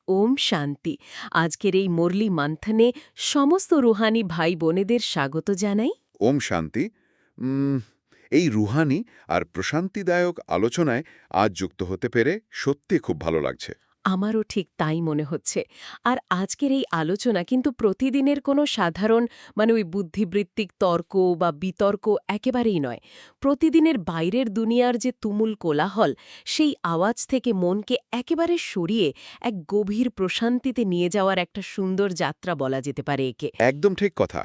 ওম শান্তি। আজকের এই মুরলি মান্থনে সমস্ত রুহানি ভাই বোনেদের স্বাগত জানাই। ওম শান্তি। উম, এই রুহানি আর প্রশান্তিদায়ক আলোচনায় আজ যুক্ত হতে পেরে সত্যি খুব ভালো লাগছে। আমারও ঠিক তাই মনে হচ্ছে। আর আজকের এই আলোচনা কিন্তু প্রতিদিনের কোনো সাধারণ ওই বুদ্ধিবৃত্তিক তর্ক বা বিতর্ক একেবারেই নয়। প্রতিদিনের বাইরের দুনিয়ার যে তুমুল কোলাহল, সেই আওয়াজ থেকে মনকে একেবারে সরিয়ে এক গভীর প্রশান্তিতে নিয়ে যাওয়ার একটা সুন্দর যাত্রা বলা যেতে পারে একে। একদম ঠিক কথা।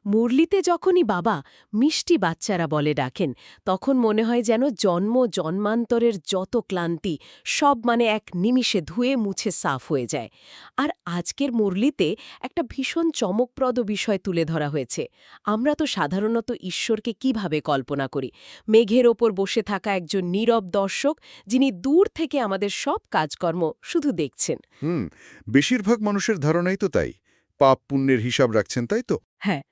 মুরলিতে যখনই বাবা মিষ্টি বাচ্চারা বলে ডাকেন, তখন মনে হয় যেন জন্মান্তরের যত ক্লান্তি সব এক নিমিষে ধুয়ে মুছে সাফ হয়ে যায়। আর আজকের মুরলিতে একটা ভীষণ চমকপ্রদ বিষয় তুলে ধরা হয়েছে। আমরা তো সাধারণত ঈশ্বরকে কিভাবে কল্পনা করি? মেঘের ওপর বসে থাকা একজন নীরব দর্শক, যিনি দূর থেকে আমাদের সব কাজকর্ম শুধু দেখছেন। বেশিরভাগ মানুষের ধারণাই তো তাই। পাপ পুণ্যের হিসাব রাখছেন, তাই তো? হ্যাঁ,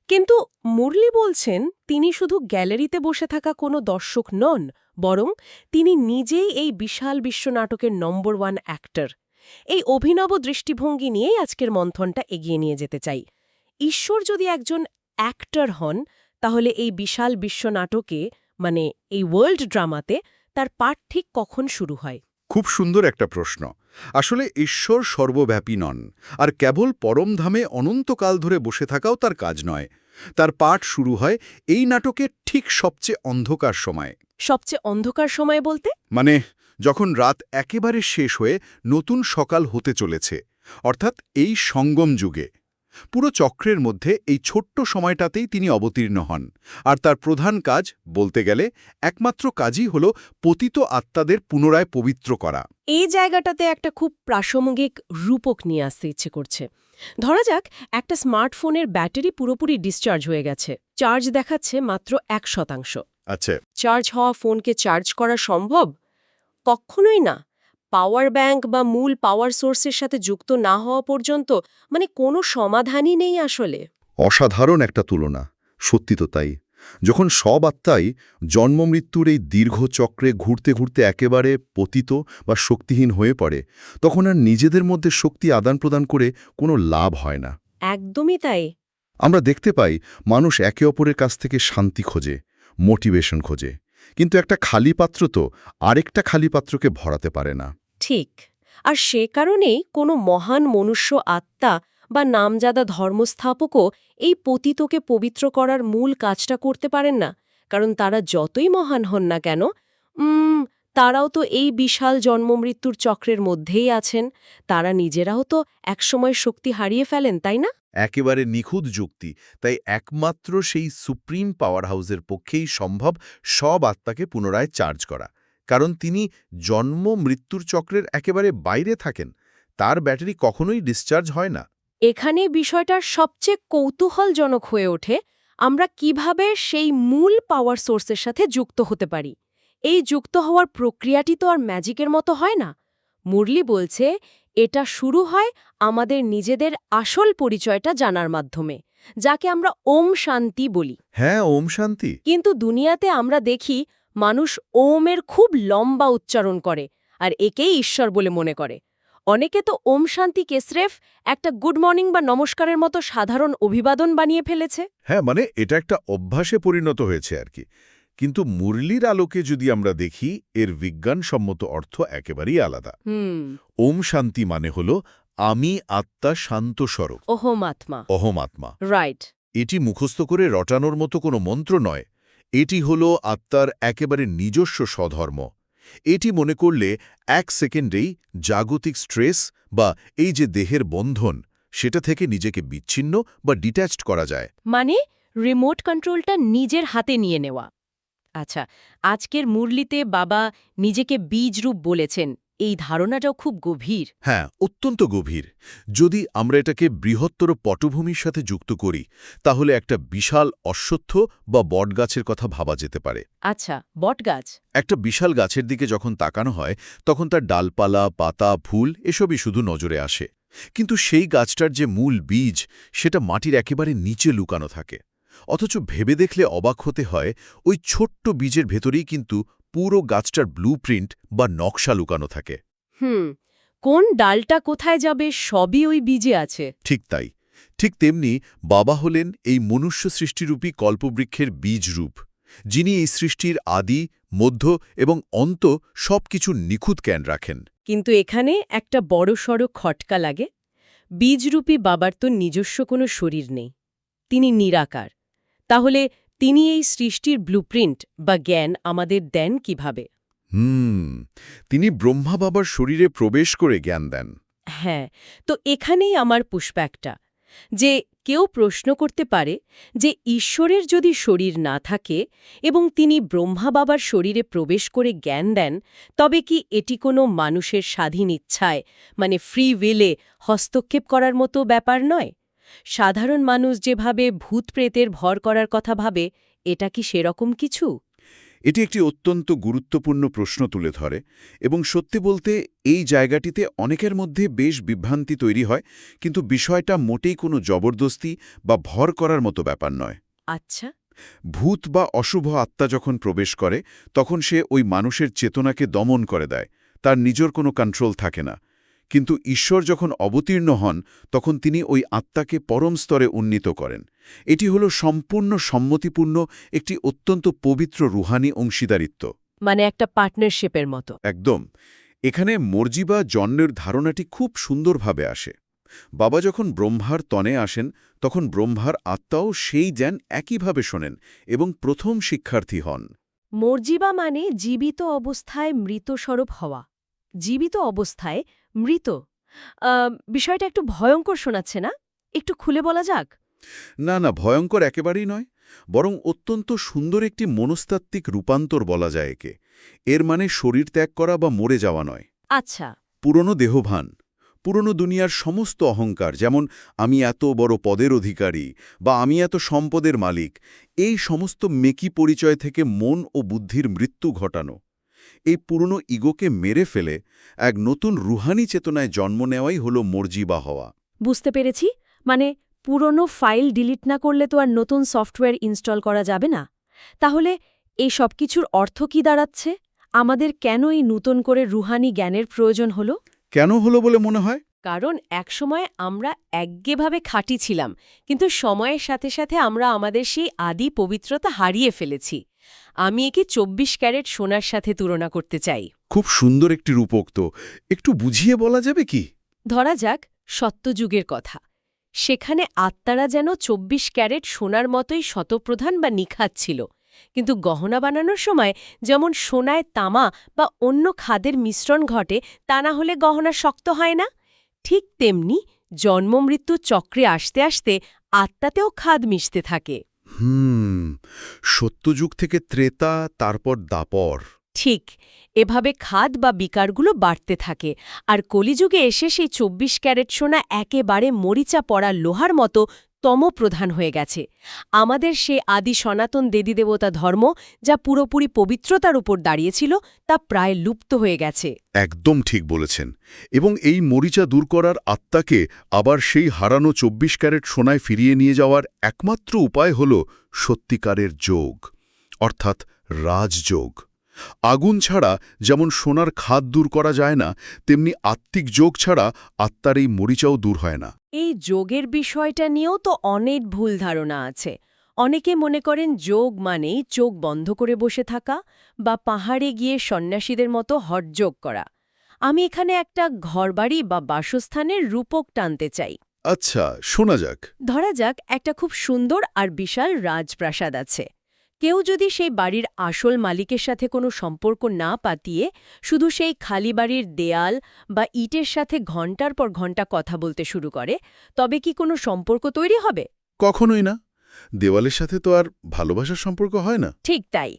কিন্তু মুরলি বলছেন তিনি শুধু গ্যালারিতে বসে থাকা কোনো দর্শক নন, বরং তিনি নিজেই এই বিশাল বিশ্বনাটকের নম্বর 1 অ্যাক্টর। এই অভিনব দৃষ্টিভঙ্গি নিয়েই আজকের মন্থনটা এগিয়ে নিয়ে যেতে চাই। ঈশ্বর যদি একজন অ্যাক্টর হন, তাহলে এই বিশাল বিশ্বনাটকে এই ওয়ার্ল্ড ড্রামাতে তার পাঠ ঠিক কখন শুরু হয়? খুব সুন্দর একটা প্রশ্ন। আসলে ঈশ্বর সর্বব্যাপী নন, আর কেবল পরমধামে অনন্তকাল ধরে বসে থাকাও তার কাজ নয়। তার পাঠ শুরু হয় এই নাটকের ঠিক সবচেয়ে অন্ধকার সময়। সবচেয়ে অন্ধকার সময় বলতে? মানে যখন রাত একেবারে শেষ হয়ে নতুন সকাল হতে চলেছে, অর্থাৎ এই সঙ্গম যুগে। পুরো চক্রের মধ্যে এই ছোট্ট সময়টাতেই তিনি অবতীর্ণ হন। আর তার প্রধান কাজ, বলতে গেলে একমাত্র কাজই হল পতিত আত্মাদের পুনরায় পবিত্র করা। এই জায়গাটাতে একটা খুব প্রাসঙ্গিক রূপক নিয়ে আসতে ইচ্ছে করছে। ধরা যাক একটা স্মার্টফোনের ব্যাটারি পুরোপুরি ডিসচার্জ হয়ে গেছে, চার্জ দেখাচ্ছে মাত্র 1%। আচ্ছা, চার্জ হওয়া ফোনকে চার্জ করা সম্ভব? কখনোই না। পাওয়ার ব্যাংক বা মূল পাওয়ার সোর্সের সাথে যুক্ত না হওয়া পর্যন্ত কোনো সমাধানই নেই আসলে। অসাধারণ একটা তুলনা, সত্যি তো তাই। যখন সব আত্মাই জন্মমৃত্যুর এই দীর্ঘ চক্রে ঘুরতে ঘুরতে একেবারে পতিত বা শক্তিহীন হয়ে পড়ে, তখন আর নিজেদের মধ্যে শক্তি আদান প্রদান করে কোনো লাভ হয় না। একদমই তাই। আমরা দেখতে পাই মানুষ একে অপরের কাছ থেকে শান্তি খোঁজে, মোটিভেশন খোঁজে, কিন্তু একটা খালি পাত্র তো আরেকটা খালি পাত্রকে ভরাতে পারে না। ঠিক। আর সে কারণেই কোনো মহান মনুষ্য আত্মা বা নামজাদা ধর্মস্থাপকও এই পতিতকে পবিত্র করার মূল কাজটা করতে পারেন না। কারণ তারা যতই মহান হন না কেন, তারাও তো এই বিশাল জন্মমৃত্যুর চক্রের মধ্যেই আছেন। তারা নিজেরাও তো একসময় শক্তি হারিয়ে ফেলেন, তাই না? একেবারে নিখুঁত যুক্তি। তাই একমাত্র সেই সুপ্রিম পাওয়ার হাউসের পক্ষেই সম্ভব সব আত্মাকে পুনরায় চার্জ করা, কারণ তিনি জন্ম মৃত্যুর চক্রের একেবারে বাইরে থাকেন। তার ব্যাটারি কখনোই ডিসচার্জ হয় না। এখানে বিষয়টার সবচেয়ে কৌতূহলজনক হয়ে ওঠে, আমরা কিভাবে সেই মূল পাওয়ার সোর্সের সাথে যুক্ত হতে পারি। এই যুক্ত হওয়ার প্রক্রিয়াটি তো আর ম্যাজিকের মতো হয় না। মুরলি বলছে এটা শুরু হয় আমাদের নিজেদের আসল পরিচয়টা জানার মাধ্যমে, যাকে আমরা ওম শান্তি বলি। হ্যাঁ, ওম শান্তি। কিন্তু দুনিয়াতে আমরা দেখি মানুষ ওমের খুব লম্বা উচ্চারণ করে আর একেই ঈশ্বর বলে মনে করে। অনেকে তো ওম শান্তিকে স্রেফ একটা গুড মর্নিং বা নমস্কারের মতো সাধারণ অভিবাদন বানিয়ে ফেলেছে। হ্যাঁ, মানে এটা একটা অভ্যাসে পরিণত হয়েছে আর কি। কিন্তু মুরলির আলোকে যদি আমরা দেখি, এর বিজ্ঞানসম্মত অর্থ একেবারেই আলাদা। ওম শান্তি মানে হল আমি আত্মা শান্ত স্বরূপ, ওহমাত্মা। অহমাত্মা। রাইট। এটি মুখস্থ করে রটানোর মতো কোনো মন্ত্র নয়। এটি হল আত্মার একেবারে নিজস্ব স্বধর্ম। এটি মনে করলে 1 সেকেন্ডেই জাগতিক স্ট্রেস বা এই যে দেহের বন্ধন, সেটা থেকে নিজেকে বিচ্ছিন্ন বা ডিট্যাচড করা যায়। মানে রিমোট কন্ট্রোলটা নিজের হাতে নিয়ে নেওয়া। আচ্ছা, আজকের মুরলিতে বাবা নিজেকে বীজরূপ বলেছেন। এই ধারণাটাও খুব গভীর। হ্যাঁ, অত্যন্ত গভীর। যদি আমরা এটাকে বৃহত্তর পটভূমির সাথে যুক্ত করি, তাহলে একটা বিশাল অশ্বত্থ বা বটগাছের কথা ভাবা যেতে পারে। আচ্ছা, বটগাছ। একটা বিশাল গাছের দিকে যখন তাকানো হয়, তখন তার ডালপালা, পাতা, ফুল এসবই শুধু নজরে আসে। কিন্তু সেই গাছটার যে মূল বীজ, সেটা মাটির একেবারে নিচে লুকানো থাকে। অথচ ভেবে দেখলে অবাক হতে হয়, ওই ছোট্ট বীজের ভেতরেই কিন্তু পুরো গাছটার ব্লুপ্রিন্ট বা নকশা লুকানো থাকে। হুম, কোন ডালটা কোথায় যাবে সবই ওই বীজে আছে। ঠিক তাই। ঠিক তেমনি বাবা হলেন এই মনুষ্য সৃষ্টিরূপী কল্পবৃক্ষের বীজরূপ, যিনি এই সৃষ্টির আদি, মধ্য এবং অন্ত সবকিছু নিখুঁত জ্ঞান রাখেন। কিন্তু এখানে একটা বড়সড় খটকা লাগে। বীজরূপী বাবার তো নিজস্ব কোনো শরীর নেই, তিনি নিরাকার। তাহলে তিনি এই সৃষ্টির ব্লুপ্রিন্ট বা জ্ঞান আমাদের দেন কিভাবে? তিনি ব্রহ্মা বাবার শরীরে প্রবেশ করে জ্ঞান দেন। হ্যাঁ, তো এখানেই আমার পুষ্পাকটা, যে কেউ প্রশ্ন করতে পারে যে ঈশ্বরের যদি শরীর না থাকে এবং তিনি ব্রহ্মা বাবার শরীরে প্রবেশ করে জ্ঞান দেন, তবে কি এটি কোনো মানুষের স্বাধীন ইচ্ছায় মানে ফ্রি উইলে হস্তক্ষেপ করার মতো ব্যাপার নয়? সাধারণ মানুষ যেভাবে ভূত প্রেতের ভর করার কথা ভাবে, এটা কি সেরকম কিছু? এটি একটি অত্যন্ত গুরুত্বপূর্ণ প্রশ্ন তুলে ধরে এবং সত্যি বলতে এই জায়গাটিতে অনেকের মধ্যে বেশ বিভ্রান্তি তৈরি হয়, কিন্তু বিষয়টা মোটেই কোনো জবরদস্তি বা ভর করার মতো ব্যাপার নয়। আচ্ছা। ভূত বা অশুভ আত্মা যখন প্রবেশ করে তখন সে ওই মানুষের চেতনাকে দমন করে দেয়, তার নিজের কোনো কন্ট্রোল থাকে না। কিন্তু ঈশ্বর যখন অবতীর্ণ হন তখন তিনি ওই আত্মাকে পরম স্তরে উন্নীত করেন। এটি হলো সম্পূর্ণ সম্মতিপূর্ণ একটি অত্যন্ত পবিত্র রুহানি অংশীদারিত্ব। মানে একটা পার্টনারশিপের মতো। একদম। এখানে মর্জি বা জন্মের ধারণাটি খুব সুন্দরভাবে আসে। বাবা যখন ব্রহ্মার তনে আসেন তখন ব্রহ্মার আত্মাও সেই জ্ঞান একইভাবে শোনেন এবং প্রথম শিক্ষার্থী হন। মর্জিবা মানে জীবিত অবস্থায় মৃতস্বরূপ হওয়া। জীবিত অবস্থায় মৃত। বিষয়টা একটু ভয়ঙ্কর শোনাচ্ছে না? একটু খুলে বলা যাক। না না, ভয়ঙ্কর একেবারেই নয়, বরং অত্যন্ত সুন্দর একটি মনস্তাত্ত্বিক রূপান্তর বলা যায় একে। এর মানে শরীর ত্যাগ করা বা মরে যাওয়া নয়। আচ্ছা। পুরনো দেহভান, পুরনো দুনিয়ার সমস্ত অহংকার, যেমন আমি এত বড় পদের অধিকারী বা আমি এত সম্পদের মালিক, এই সমস্ত মেকি পরিচয় থেকে মন ও বুদ্ধির মৃত্যু ঘটানো। এই পুরনো ইগোকে মেরে ফেলে এক নতুন রুহানি চেতনায় জন্ম নেওয়াই হলো মর্জিবা হওয়া। বুঝতে পেরেছি। মানে পুরনো ফাইল ডিলিট না করলে তো আর নতুন সফটওয়্যার ইনস্টল করা যাবে না। তাহলে এই সব কিছুর অর্থ কি দাঁড়াচ্ছে? আমাদের কেন এই নতুন করে রুহানি জ্ঞানের প্রয়োজন হলো? কেন হলো বলে মনে হয়? কারণ একসময় আমরা একঘেয়েভাবে খাঁটি ছিলাম, কিন্তু সময়ের সাথে সাথে আমরা আমাদের সেই আদি পবিত্রতা হারিয়ে ফেলেছি। আমি একে 24 ক্যারেট সোনার সাথে তুলনা করতে চাই। খুব সুন্দর একটি রূপক, তো একটু বুঝিয়ে বলা যাবে কি? ধরা যাক সত্যযুগের কথা। সেখানে আত্মারা যেন 24 ক্যারেট সোনার মতোই শতপ্রধান বা নিখাত ছিল, কিন্তু গহনা বানানোর সময় যেমন সোনায় তামা বা অন্য খাদের মিশ্রণ ঘটে, তা না হলে গহনা শক্ত হয় না। ঠিক তেমনি জন্মমৃত্যু চক্রে আসতে আসতে আত্মাতেও খাদ মিশতে থাকে। সত্যযুগ থেকে ত্রেতা, তারপর দাপর। ঠিক এভাবে খাদ বা বিকারগুলো বাড়তে থাকে, আর কলিযুগে এসে সেই 24 ক্যারেট সোনা একেবারে মরিচা পড়া লোহার মতো তমপ্রধান হয়ে গেছে। আমাদের সে আদি সনাতন দেবতা ধর্ম, যা পুরোপুরি পবিত্রতার উপর দাঁড়িয়েছিল, তা প্রায় লুপ্ত হয়ে গেছে। একদম ঠিক বলেছেন। এবং এই মরিচা দূর করার আত্মাকে আবার সেই হারানো 24 ক্যারেট সোনায় ফিরিয়ে নিয়ে যাওয়ার একমাত্র উপায় হল সত্যিকারের যোগ, অর্থাৎ রাজযোগ। আগুন ছাড়া যেমন সোনার খাদ দূর করা যায় না, তেমনি আত্মিক যোগ ছাড়া আত্মার এই মরিচাও দূর হয় না। এই যোগের বিষয়টা নিয়েও তো অনেক ভুল ধারণা আছে। অনেকে মনে করেন যোগ মানেই চোখ বন্ধ করে বসে থাকা বা পাহাড়ে গিয়ে সন্ন্যাসীদের মতো হঠযোগ করা। আমি এখানে একটা ঘরবাড়ি বা বাসস্থানের রূপক টানতে চাই। আচ্ছা, শোনা যাক। ধরা যাক একটা খুব সুন্দর আর বিশাল রাজপ্রাসাদ আছে। কেউ যদি সেই বাড়ির আসল মালিকের সাথে কোনো সম্পর্ক না পাতিয়ে শুধু সেই খালি বাড়ির দেয়াল বা ইটের সাথে ঘণ্টার পর ঘণ্টা কথা বলতে শুরু করে, তবে কি কোনো সম্পর্ক তৈরি হবে? কখনোই না। দেওয়ালের সাথে তো আর ভালোবাসার সম্পর্ক হয় না। ঠিক তাই।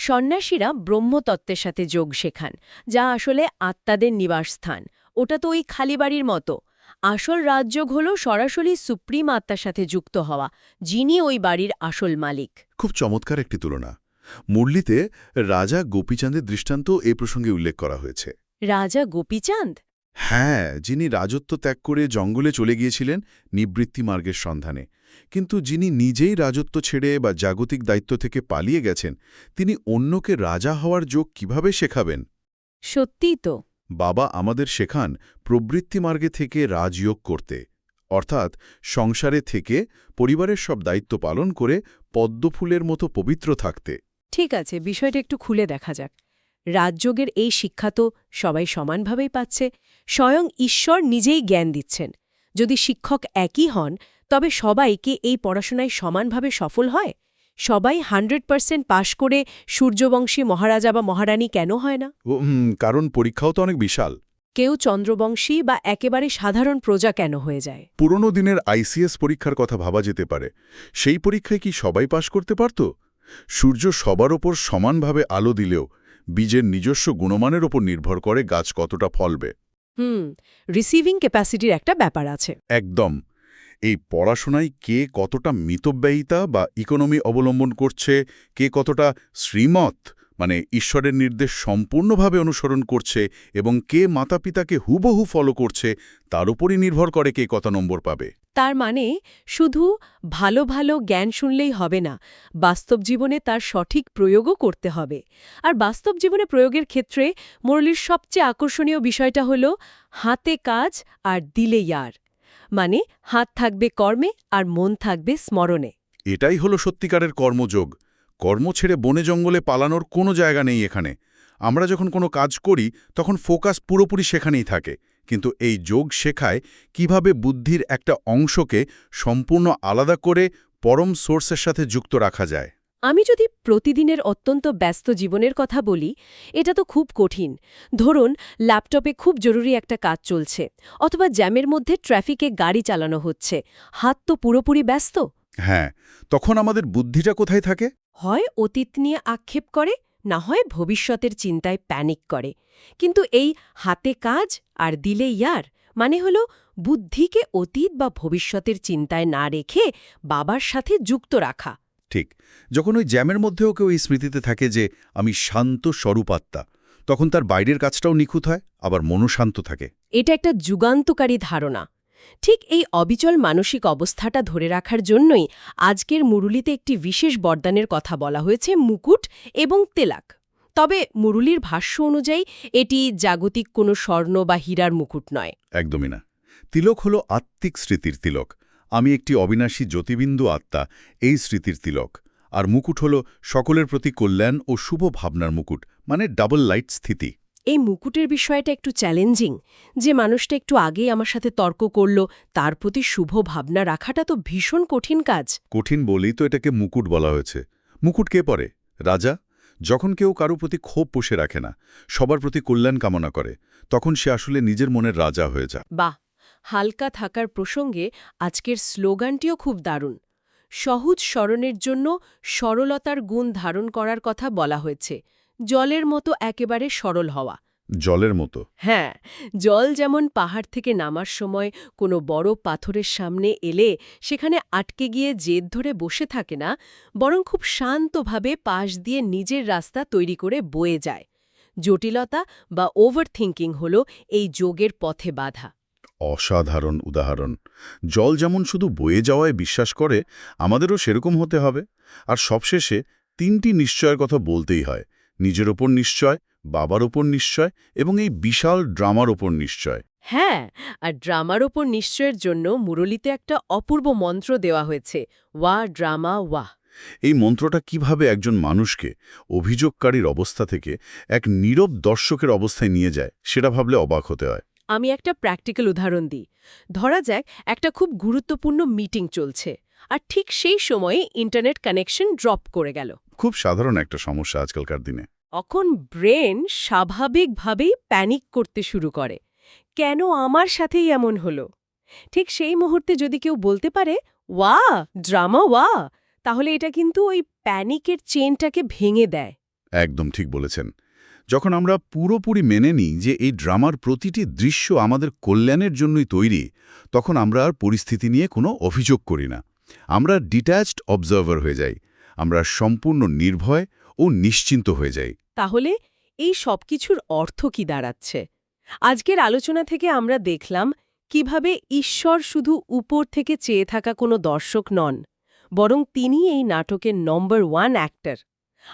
সন্ন্যাসীরা ব্রহ্মতত্ত্বের সাথে যোগ শেখান, যা আসলে আত্মাদের নিবাসস্থান। ওটা তো ওই খালি বাড়ির মতো। আসল রাজযোগ হল সরাসরি সুপ্রিম আত্মার সাথে যুক্ত হওয়া, যিনি ওই বাড়ির আসল মালিক। খুব চমৎকার একটি তুলনা। মুরলিতে রাজা গোপীচাঁদের দৃষ্টান্ত এই প্রসঙ্গে উল্লেখ করা হয়েছে। রাজা গোপীচাঁদ? হ্যাঁ, যিনি রাজত্ব ত্যাগ করে জঙ্গলে চলে গিয়েছিলেন নিবৃত্তি মার্গের সন্ধানে, কিন্তু যিনি নিজেই রাজত্ব ছেড়ে বা জাগতিক দায়িত্ব থেকে পালিয়ে গেছেন, তিনি অন্যকে রাজা হওয়ার যোগ কিভাবে শেখাবেন? সত্যিই তো। বাবা আমাদের শেখান প্রবৃত্তি মার্গে থেকে রাজযোগ করতে, অর্থাৎ সংসারে থেকে পরিবারের সব দায়িত্ব পালন করে পদ্মফুলের মতো পবিত্র থাকতে। ঠিক আছে, বিষয়টা একটু খুলে দেখা যাক। রাজযোগের এই শিক্ষা তো সবাই সমানভাবেই পাচ্ছে। স্বয়ং ঈশ্বর নিজেই জ্ঞান দিচ্ছেন। যদি শিক্ষক একই হন, তবে সবাইকে এই পড়াশোনায় সমানভাবে সফল হয়? সবাই 100% পাশ করে সূর্যবংশী মহারাজা বা মহারানী কেন হয় না? কারণ পরীক্ষাও তো অনেক বিশাল। কেউ চন্দ্রবংশী বা একেবারে সাধারণ প্রজা কেন হয়ে যায়? পুরনো দিনের আইসিএস পরীক্ষার কথা ভাবা যেতে পারে। সেই পরীক্ষায় কি সবাই পাশ করতে পারত? সূর্য সবার ওপর সমানভাবে আলো দিলেও বীজের নিজস্ব গুণমানের ওপর নির্ভর করে গাছ কতটা ফলবে। রিসিভিং ক্যাপাসিটির একটা ব্যাপার আছে। একদম। এই পড়াশোনায় কে কতটা মিতব্যয়িতা বা ইকোনমি অবলম্বন করছে, কে কতটা শ্রীমত মানে ঈশ্বরের নির্দেশ সম্পূর্ণভাবে অনুসরণ করছে এবং কে মাতাপিতাকে হুবহু ফলো করছে, তার উপরই নির্ভর করে কে কত নম্বর পাবে। তার মানে শুধু ভালো ভালো জ্ঞান শুনলেই হবে না, বাস্তব জীবনে তার সঠিক প্রয়োগও করতে হবে। আর বাস্তব জীবনে প্রয়োগের ক্ষেত্রে মুরলীর সবচেয়ে আকর্ষণীয় বিষয়টা হলো হাতে কাজ আর দিলে ইয়ার। মানে হাত থাকবে কর্মে আর মন থাকবে স্মরণে। এটাই হলো সত্যিকারের কর্মযোগ। কর্ম ছেড়ে বনে জঙ্গলে পালানোর কোনো জায়গা নেই এখানে। আমরা যখন কোনো কাজ করি তখন ফোকাস পুরোপুরি সেখানেই থাকে, কিন্তু এই যোগ শেখায় কিভাবে বুদ্ধির একটা অংশকে সম্পূর্ণ আলাদা করে পরম সোর্সের সাথে যুক্ত রাখা যায়। আমি যদি প্রতিদিনের অত্যন্ত ব্যস্ত জীবনের কথা বলি, এটা তো খুব কঠিন। ধরুন ল্যাপটপে খুব জরুরি একটা কাজ চলছে, অথবা জ্যামের মধ্যে ট্রাফিকে গাড়ি চালানো হচ্ছে, হাত তো পুরোপুরি ব্যস্ত। হ্যাঁ, তখন আমাদের বুদ্ধিটা কোথায় থাকে? হয় অতীত নিয়ে আক্ষেপ করে, না হয় ভবিষ্যতের চিন্তায় প্যানিক করে। কিন্তু এই হাতে কাজ আর দিলে ইয়ার মানে হলো বুদ্ধিকে অতীত বা ভবিষ্যতের চিন্তায় না রেখে বাবার সাথে যুক্ত রাখা। ঠিক, যখন ওই জ্যামের মধ্যেও কেউ এই স্মৃতিতে থাকে যে আমি শান্ত স্বরূপাত্মা, তখন তার বাইরের কাজটাও নিখুঁত হয়, আবার মনও শান্ত থাকে। এটা একটা যুগান্তকারী ধারণা। ঠিক এই অবিচল মানসিক অবস্থাটা ধরে রাখার জন্যই আজকের মুরুলিতে একটি বিশেষ বরদানের কথা বলা হয়েছে, মুকুট এবং তেলাক। তবে মুরুলির ভাষ্য অনুযায়ী এটি জাগতিক কোনো স্বর্ণ বা হীরার মুকুট নয়। একদমই না। তিলক হল আত্মিক স্মৃতির তিলক। আমি একটি অবিনাশী জ্যোতিবিন্দু আত্মা, এই স্মৃতির তিলক। আর মুকুট হল সকলের প্রতি কল্যাণ ও শুভ ভাবনার মুকুট, মানে ডাবল লাইট স্থিতি। এই মুকুটের বিষয়টা একটু চ্যালেঞ্জিং। যে মানুষটা একটু আগেই আমার সাথে তর্ক করল, তার প্রতি শুভ ভাবনা রাখাটা তো ভীষণ কঠিন কাজ। কঠিন বলেই তো এটাকে মুকুট বলা হয়েছে। মুকুট কে পরে? রাজা। যখন কেউ কারো প্রতি ক্ষোভ পুষে রাখে না, সবার প্রতি কল্যাণ কামনা করে, তখন সে আসলে নিজের মনের রাজা হয়ে যায়। বাহ, হালকা থাকার প্রসঙ্গে আজকের স্লোগানটিও খুব দারুণ। সহজ স্মরণের জন্য সরলতার গুণ ধারণ করার কথা বলা হয়েছে। জলের মতো একেবারে সরল হওয়া। জলের মতো? হ্যাঁ, জল যেমন পাহাড় থেকে নামার সময় কোনো বড় পাথরের সামনে এলে সেখানে আটকে গিয়ে জেদ ধরে বসে থাকে না, বরং খুব শান্তভাবে পাশ দিয়ে নিজের রাস্তা তৈরি করে বয়ে যায়। জটিলতা বা ওভারথিঙ্কিং হল এই যোগের পথে বাধা। অসাধারণ উদাহরণ। জল যেমন শুধু বয়ে যাওয়ায় বিশ্বাস করে, আমাদেরও সেরকম হতে হবে। আর সবশেষে 3টি নিশ্চয়ের কথা বলতেই হয়: নিজের ওপর নিশ্চয়, বাবার ওপর নিশ্চয় এবং এই বিশাল ড্রামার ওপর নিশ্চয়। হ্যাঁ, আর ড্রামার ওপর নিশ্চয়ের জন্য মুরলীতে একটা অপূর্ব মন্ত্র দেওয়া হয়েছে, ওয়া ড্রামা ওয়া। এই মন্ত্রটা কিভাবে একজন মানুষকে অভিযোগকারীর অবস্থা থেকে এক নীরব দর্শকের অবস্থায় নিয়ে যায়, সেটা ভাবলে অবাক হতে হয়। আমি একটা প্র্যাকটিক্যাল উদাহরণ দিই। ধরা যাক একটা খুব গুরুত্বপূর্ণ মিটিং চলছে, আর ঠিক সেই সময়ে ইন্টারনেট কানেকশন ড্রপ করে গেল। খুব সাধারণ একটা সমস্যা আজকালকার দিনে। তখন ব্রেন স্বাভাবিকভাবেই প্যানিক করতে শুরু করে, কেন আমার সাথেই এমন হলো? ঠিক সেই মুহূর্তে যদি কেউ বলতে পারে ওয়া ড্রামা ওয়া, তাহলে এটা কিন্তু ওই প্যানিকের চেনটাকে ভেঙে দেয়। একদম ঠিক বলেছেন। যখন আমরা পুরোপুরি মেনে নিই যে এই ড্রামার প্রতিটি দৃশ্য আমাদের কল্যাণের জন্যই তৈরি, তখন আমরা আর পরিস্থিতি নিয়ে কোনো অভিযোগ করি না। আমরা ডিট্যাচড অবজার্ভার হয়ে যাই। আমরা সম্পূর্ণ নির্ভয় ও নিশ্চিন্ত হয়ে যাই। তাহলে এই সবকিছুর অর্থ কি দাঁড়াচ্ছে? আজকের আলোচনা থেকে আমরা দেখলাম কিভাবে ঈশ্বর শুধু উপর থেকে চেয়ে থাকা কোনো দর্শক নন, বরং তিনি এই নাটকের নম্বর 1 অ্যাক্টর।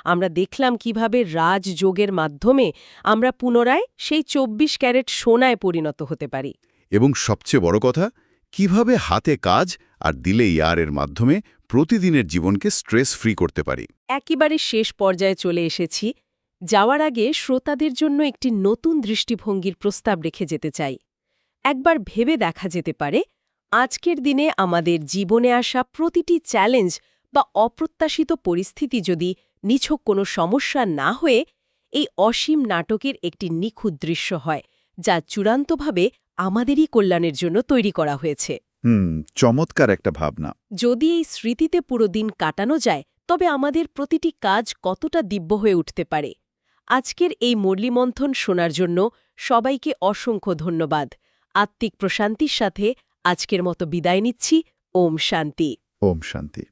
আমরা দেখলাম কিভাবে রাজযোগের মাধ্যমে আমরা পুনরায় সেই ২৪ ক্যারেট সোনায় পরিণত হতে পারি। এবং সবচেয়ে বড় কথা, কিভাবে হাতে কাজ আর দিলে ইয়ারের মাধ্যমে প্রতিদিনের জীবনকে স্ট্রেস ফ্রি করতে পারি। একেবারে শেষ পর্যায়ে চলে এসেছি। যাওয়ার আগে শ্রোতাদের জন্য একটি নতুন দৃষ্টিভঙ্গির প্রস্তাব রেখে যেতে চাই। একবার ভেবে দেখা যেতে পারে, আজকের দিনে আমাদের জীবনে আসা প্রতিটি চ্যালেঞ্জ বা অপ্রত্যাশিত পরিস্থিতি যদি নিছক কোনো সমস্যা না হয়ে এই অসীম নাটকের একটি নিখুঁত দৃশ্য হয়, যা চূড়ান্তভাবে আমাদেরই কল্যাণের জন্য তৈরি করা হয়েছে। চমৎকার একটা ভাবনা। যদি এই স্মৃতিতে পুরো দিন কাটানো যায়, তবে আমাদের প্রতিটি কাজ কতটা দিব্য হয়ে উঠতে পারে। আজকের এই মুরলীমন্থন শোনার জন্য সবাইকে অসংখ্য ধন্যবাদ। আত্মিক প্রশান্তির সাথে আজকের মতো বিদায় নিচ্ছি। ওম শান্তি। ওম শান্তি।